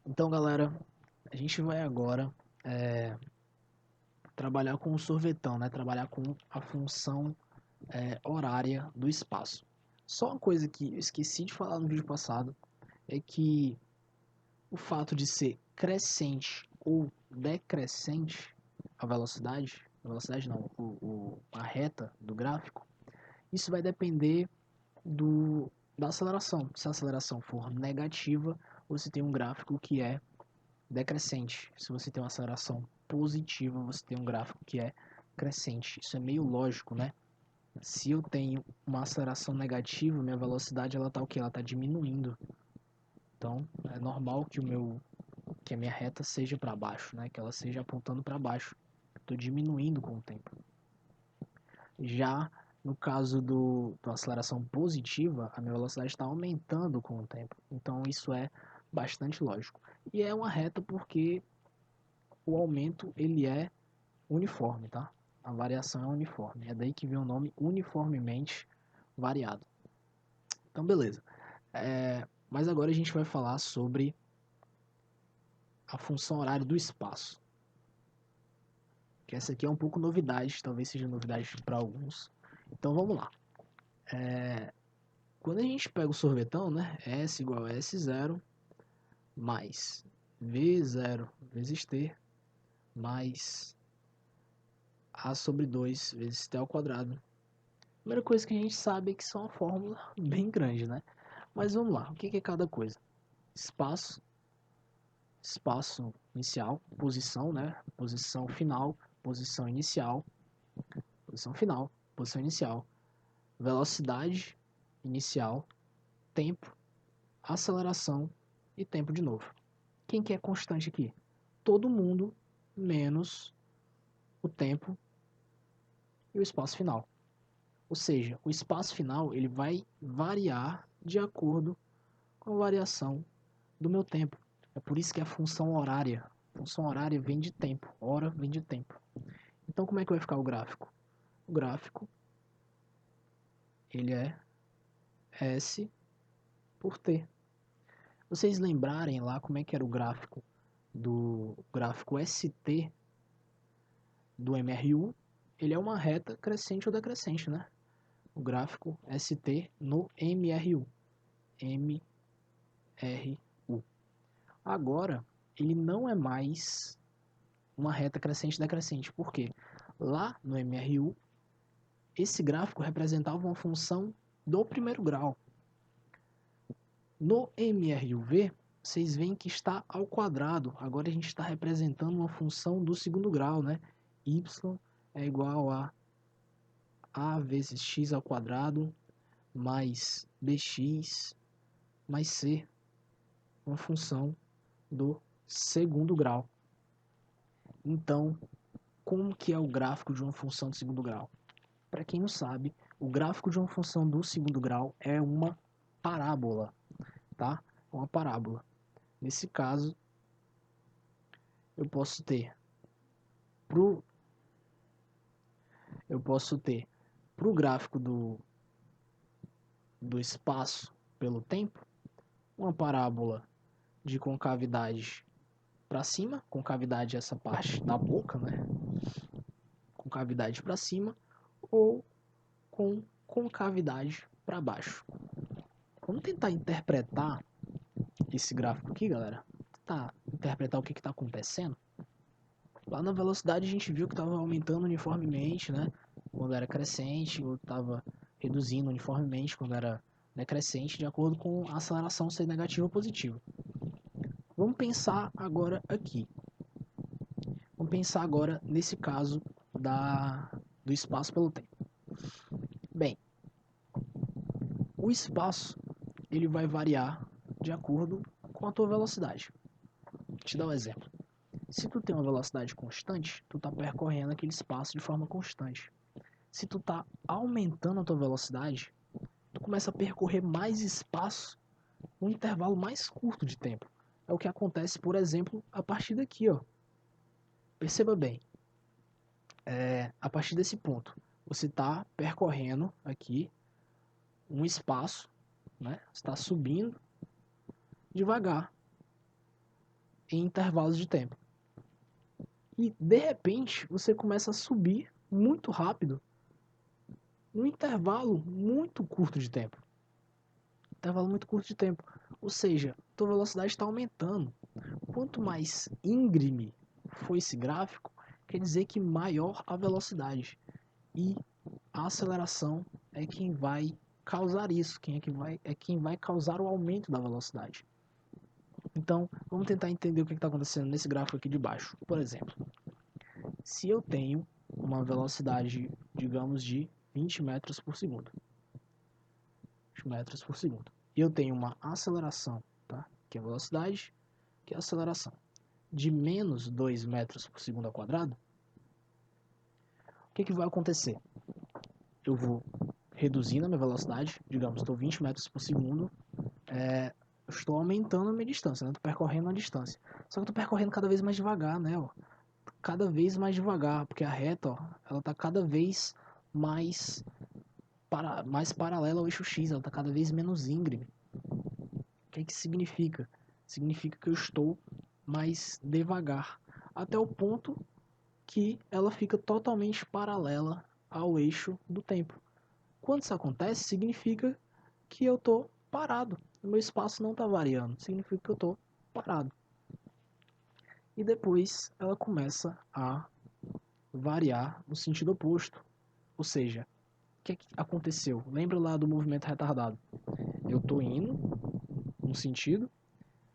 Então, galera, a gente vai agora trabalhar com o sorvetão, né? Trabalhar com a função horária do espaço. Só uma coisa que eu esqueci de falar no vídeo passado é que o fato de ser crescente ou decrescente a velocidade não, a reta do gráfico, isso vai depender da aceleração. Se a aceleração for negativa, você tem um gráfico que é decrescente. Se você tem uma aceleração positiva, você tem um gráfico que é crescente. Isso é meio lógico, né? Se eu tenho uma aceleração negativa, minha velocidade ela tá o quê? Ela tá diminuindo. Então, é normal que a minha reta seja para baixo, né? Que ela seja apontando para baixo. Estou diminuindo com o tempo. Já no caso da aceleração positiva, a minha velocidade está aumentando com o tempo. Então, isso é bastante lógico. E é uma reta porque o aumento ele é uniforme, tá? A variação é uniforme. É daí que vem o nome uniformemente variado. Então, beleza. Mas agora a gente vai falar sobre a função horária do espaço. Que essa aqui é um pouco novidade, talvez seja novidade para alguns. Então vamos lá. Quando a gente pega o sorvetão, né? S igual a S0 mais V0 vezes T mais A sobre 2 vezes T ao quadrado. A primeira coisa que a gente sabe é que são uma fórmula bem grande, né? Mas vamos lá, o que é cada coisa? Espaço, espaço inicial, posição, né? Posição final, posição inicial, posição final, posição inicial, velocidade inicial, tempo, aceleração e tempo de novo. Quem que é constante aqui? Todo mundo menos o tempo e o espaço final. Ou seja, o espaço final ele vai variar de acordo com a variação do meu tempo. É por isso que é a função horária. A função horária vem de tempo. Hora vem de tempo. Então como é que vai ficar o gráfico? O gráfico ele é S por T. Vocês lembrarem lá como é que era o gráfico ST do MRU, ele é uma reta crescente ou decrescente, né? O gráfico ST no MRU. MRU. Agora, ele não é mais uma reta crescente decrescente. Por quê? Lá no MRU, esse gráfico representava uma função do primeiro grau. No MRUV, vocês veem que está ao quadrado. Agora a gente está representando uma função do segundo grau, né? Y é igual a vezes x ao quadrado mais bx mais c, uma função do segundo grau. Então, como que é o gráfico de uma função do segundo grau? Para quem não sabe, o gráfico de uma função do segundo grau é uma parábola, tá? Uma parábola. Nesse caso, eu posso ter pro eu posso ter para o gráfico do espaço pelo tempo, uma parábola de concavidade para cima, concavidade é essa parte da boca, né? Concavidade para cima, ou com concavidade para baixo. Vamos tentar interpretar esse gráfico aqui, galera. Tentar interpretar o que está acontecendo. Lá na velocidade a gente viu que estava aumentando uniformemente, né? Quando era crescente, ou estava reduzindo uniformemente quando era decrescente, de acordo com a aceleração ser negativa ou positiva. Vamos pensar agora aqui. Vamos pensar agora nesse caso do espaço pelo tempo. Bem, o espaço ele vai variar de acordo com a tua velocidade. Vou te dar um exemplo. Se tu tem uma velocidade constante, tu está percorrendo aquele espaço de forma constante. Se tu está aumentando a tua velocidade, tu começa a percorrer mais espaço num intervalo mais curto de tempo. É o que acontece, por exemplo, a partir daqui, ó. Perceba bem, a partir desse ponto, você está percorrendo aqui um espaço, né? Está subindo devagar. em intervalos de tempo. E de repente você começa a subir muito rápido num intervalo muito curto de tempo. Intervalo muito curto de tempo. Ou seja, tua velocidade está aumentando. Quanto mais íngreme for esse gráfico, quer dizer que maior a velocidade. E a aceleração é quem vai causar isso, quem vai causar o aumento da velocidade. Então, vamos tentar entender o que está acontecendo nesse gráfico aqui de baixo. Por exemplo, se eu tenho uma velocidade, digamos, de 20 metros por segundo, 20 metros por segundo, e eu tenho uma aceleração, tá? Que é a velocidade, que é a aceleração, de menos 2 metros por segundo ao quadrado, o que vai acontecer? Eu vou reduzindo a minha velocidade, digamos, estou 20 metros por segundo, eu estou aumentando a minha distância, né? Estou percorrendo a distância. Só que estou percorrendo cada vez mais devagar, né? Ó. Cada vez mais devagar, porque a reta, ó, ela está cada vez mais, mais paralela ao eixo X, ela está cada vez menos íngreme. O que que significa? Significa que eu estou mais devagar, até o ponto que ela fica totalmente paralela ao eixo do tempo. Quando isso acontece, significa que eu estou parado. O meu espaço não está variando. Significa que eu estou parado. E depois ela começa a variar no sentido oposto. Ou seja, o que aconteceu? Lembra lá do movimento retardado? Eu estou indo num sentido,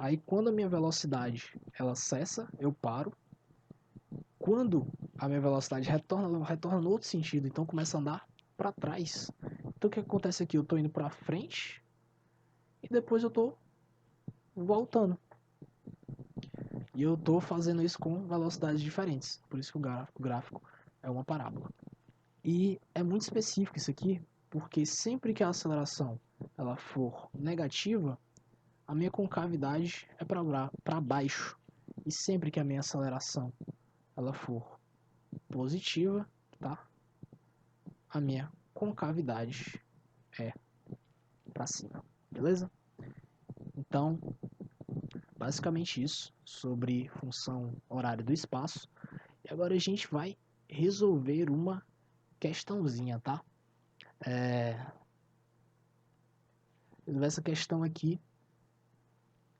aí quando a minha velocidade ela cessa, eu paro. Quando a minha velocidade retorna, ela retorna no outro sentido, então começa a andar para trás. Então o que acontece aqui? Eu estou indo para frente e depois eu estou voltando. E eu estou fazendo isso com velocidades diferentes. Por isso que o gráfico é uma parábola. E é muito específico isso aqui, porque sempre que a aceleração ela for negativa, a minha concavidade é para baixo. E sempre que a minha aceleração ela for positiva, tá? A minha concavidade é para cima. Beleza? Então, basicamente isso sobre função horária do espaço. E agora a gente vai resolver uma questãozinha, tá? Resolver essa questão aqui.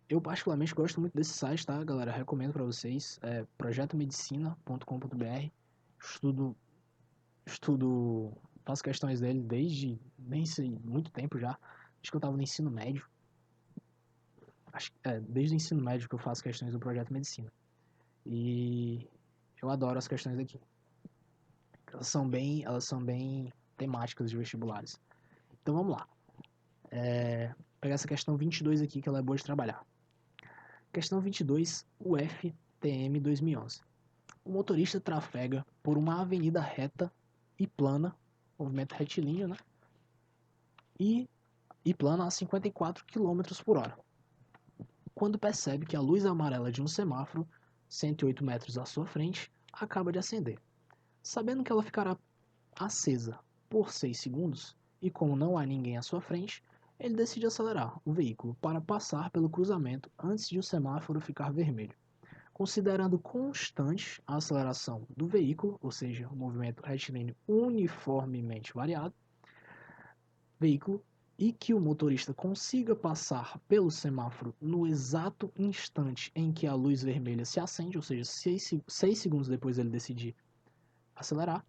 Eu particularmente gosto muito desse site, tá, galera? Recomendo para vocês. É projetomedicina.com.br. Estudo, estudo, faço questões dele desde, nem sei, muito tempo já. Acho que eu tava no ensino médio. Desde o ensino médio que eu faço questões do Projeto Medicina. E eu adoro as questões aqui. Elas são bem temáticas de vestibulares. Então vamos lá. Pegar essa questão 22 aqui, que ela é boa de trabalhar. Questão 22, UFTM 2011. O motorista trafega por uma avenida reta e plana, movimento retilíneo, né? E plana a 54 km por hora. Quando percebe que a luz amarela de um semáforo, 108 metros à sua frente, acaba de acender. Sabendo que ela ficará acesa por 6 segundos, e como não há ninguém à sua frente, ele decide acelerar o veículo para passar pelo cruzamento antes de o semáforo ficar vermelho. Considerando constante a aceleração do veículo, ou seja, o movimento retilíneo uniformemente variado, e que o motorista consiga passar pelo semáforo no exato instante em que a luz vermelha se acende, ou seja, 6 segundos depois ele decidir acelerar,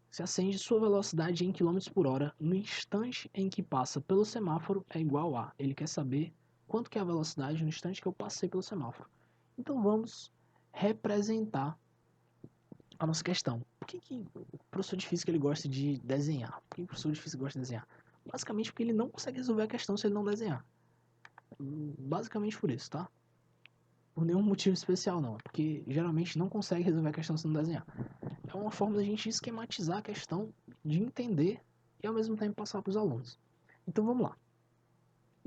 se acende, sua velocidade em km por hora no instante em que passa pelo semáforo é igual a. Ele quer saber quanto que é a velocidade no instante que eu passei pelo semáforo. Então vamos representar a nossa questão. Por que o professor de física ele gosta de desenhar? Por que o professor de física gosta de desenhar? Basicamente porque ele não consegue resolver a questão se ele não desenhar. Basicamente por isso, tá? Por nenhum motivo especial não, porque geralmente não consegue resolver a questão se não desenhar. É uma forma da gente esquematizar a questão, de entender e ao mesmo tempo passar para os alunos. Então vamos lá.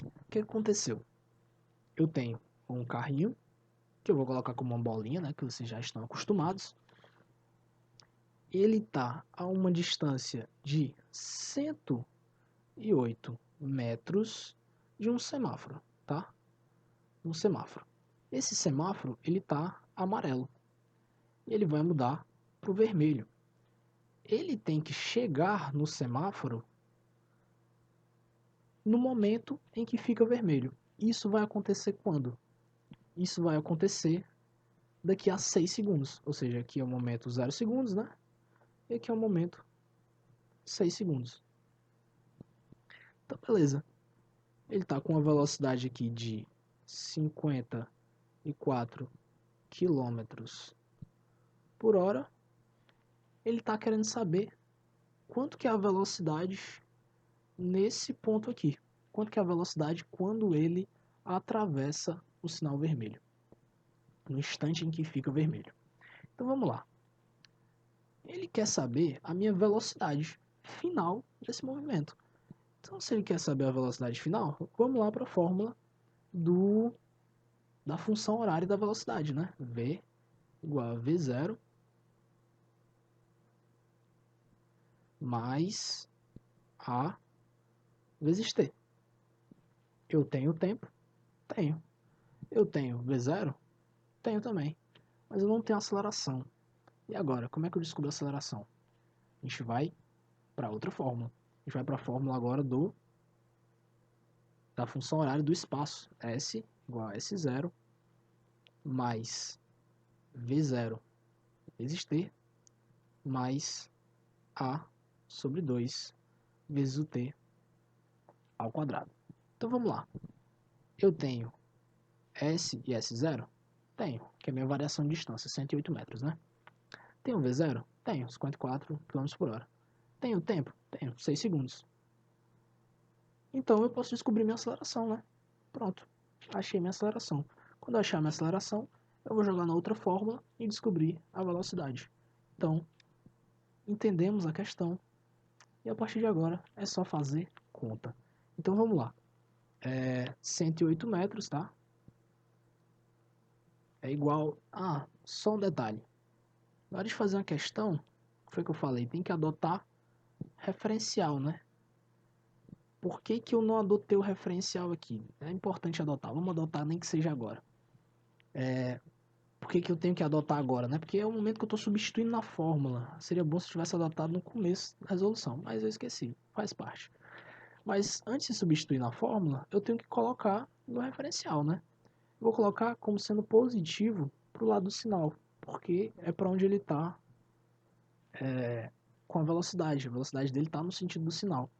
O que aconteceu? Eu tenho um carrinho, que eu vou colocar como uma bolinha, né, que vocês já estão acostumados. Ele está a uma distância de 108 metros de um semáforo, tá? no semáforo. Esse semáforo, ele está amarelo. Ele vai mudar para o vermelho. Ele tem que chegar no semáforo no momento em que fica vermelho. Isso vai acontecer quando? Isso vai acontecer daqui a 6 segundos. Ou seja, aqui é o momento 0 segundos, né? E aqui é o momento 6 segundos. Então, beleza. Ele está com uma velocidade aqui de 54 quilômetros por hora. Ele está querendo saber quanto que é a velocidade nesse ponto aqui. Quanto que é a velocidade quando ele atravessa o sinal vermelho. No instante em que fica vermelho. Então vamos lá. Ele quer saber a minha velocidade final desse movimento. Então, se ele quer saber a velocidade final, vamos lá para a fórmula da função horária da velocidade, né? V igual a V0 mais A vezes T. Eu tenho tempo? Tenho. Eu tenho V0? Tenho também. Mas eu não tenho aceleração. E agora, como é que eu descubro a aceleração? A gente vai para outra fórmula. A gente vai para a fórmula agora da função horária do espaço. S igual a S0 mais V0 vezes T mais A sobre 2 vezes o T ao quadrado. Então vamos lá. Eu tenho S e S0? Tenho, que é a minha variação de distância, 108 metros, né? Tenho V0? Tenho, 54 km por hora. Tenho tempo? Tenho, 6 segundos. Então eu posso descobrir minha aceleração, né? Pronto, achei minha aceleração. Quando eu achar minha aceleração, eu vou jogar na outra fórmula e descobrir a velocidade. Então, entendemos a questão. E a partir de agora é só fazer conta. Então vamos lá. 108 metros, tá? É igual... Ah, só um detalhe. Na hora de fazer uma questão, foi o que eu falei, tem que adotar referencial, né? Por que que eu não adotei o referencial aqui? É importante adotar. Vamos adotar nem que seja agora. Por que que eu tenho que adotar agora, né? Porque é o momento que eu estou substituindo na fórmula. Seria bom se eu tivesse adotado no começo da resolução, mas eu esqueci. Faz parte. Mas antes de substituir na fórmula, eu tenho que colocar no referencial, né? Vou colocar como sendo positivo para o lado do sinal, porque é para onde ele está com a velocidade. A velocidade dele está no sentido do sinal.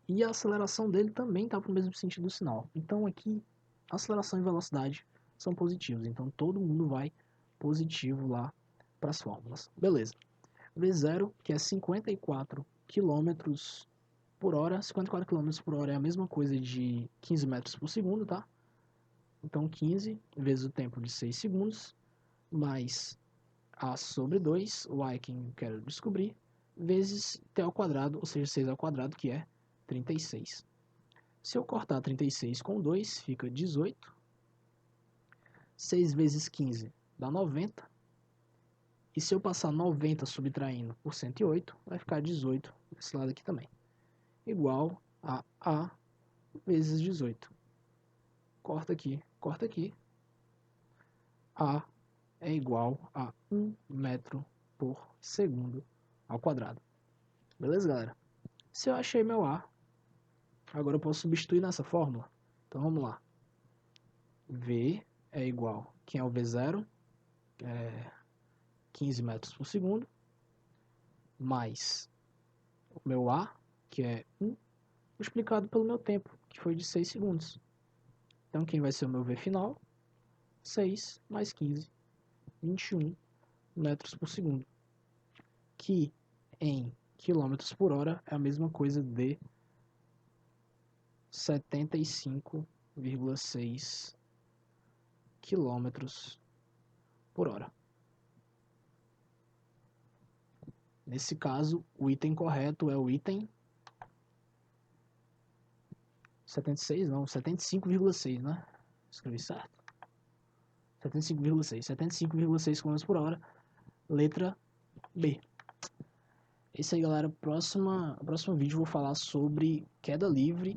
E a aceleração dele também está para o mesmo sentido do sinal. Então aqui, aceleração e velocidade são positivos. Então todo mundo vai positivo lá para as fórmulas. Beleza. V0, que é 54 km por hora. 54 km por hora é a mesma coisa de 15 metros por segundo, tá? Então 15 vezes o tempo de 6 segundos, mais A sobre 2, o A é quem eu quero descobrir, vezes T ao quadrado, ou seja, 6 ao quadrado, que é 36. Se eu cortar 36 com 2, fica 18. 6 vezes 15 dá 90. E se eu passar 90 subtraindo por 108, vai ficar 18 desse lado aqui também. Igual a A vezes 18. Corta aqui, corta aqui. A é igual a 1 metro por segundo ao quadrado. Beleza, galera? Se eu achei meu A, agora eu posso substituir nessa fórmula. Então vamos lá. V é igual, quem é o V0? 15 metros por segundo, mais o meu A, que é 1, multiplicado pelo meu tempo, que foi de 6 segundos. Então quem vai ser o meu V final? 6 mais 15, 21 metros por segundo. Que em quilômetros por hora é a mesma coisa de 75,6 quilômetros por hora. Nesse caso, o item correto é o item 76, não, 75,6, né? Escrevi certo? 75,6. 75,6 km por hora. Letra B. Esse aí, galera. Próximo vídeo eu vou falar sobre queda livre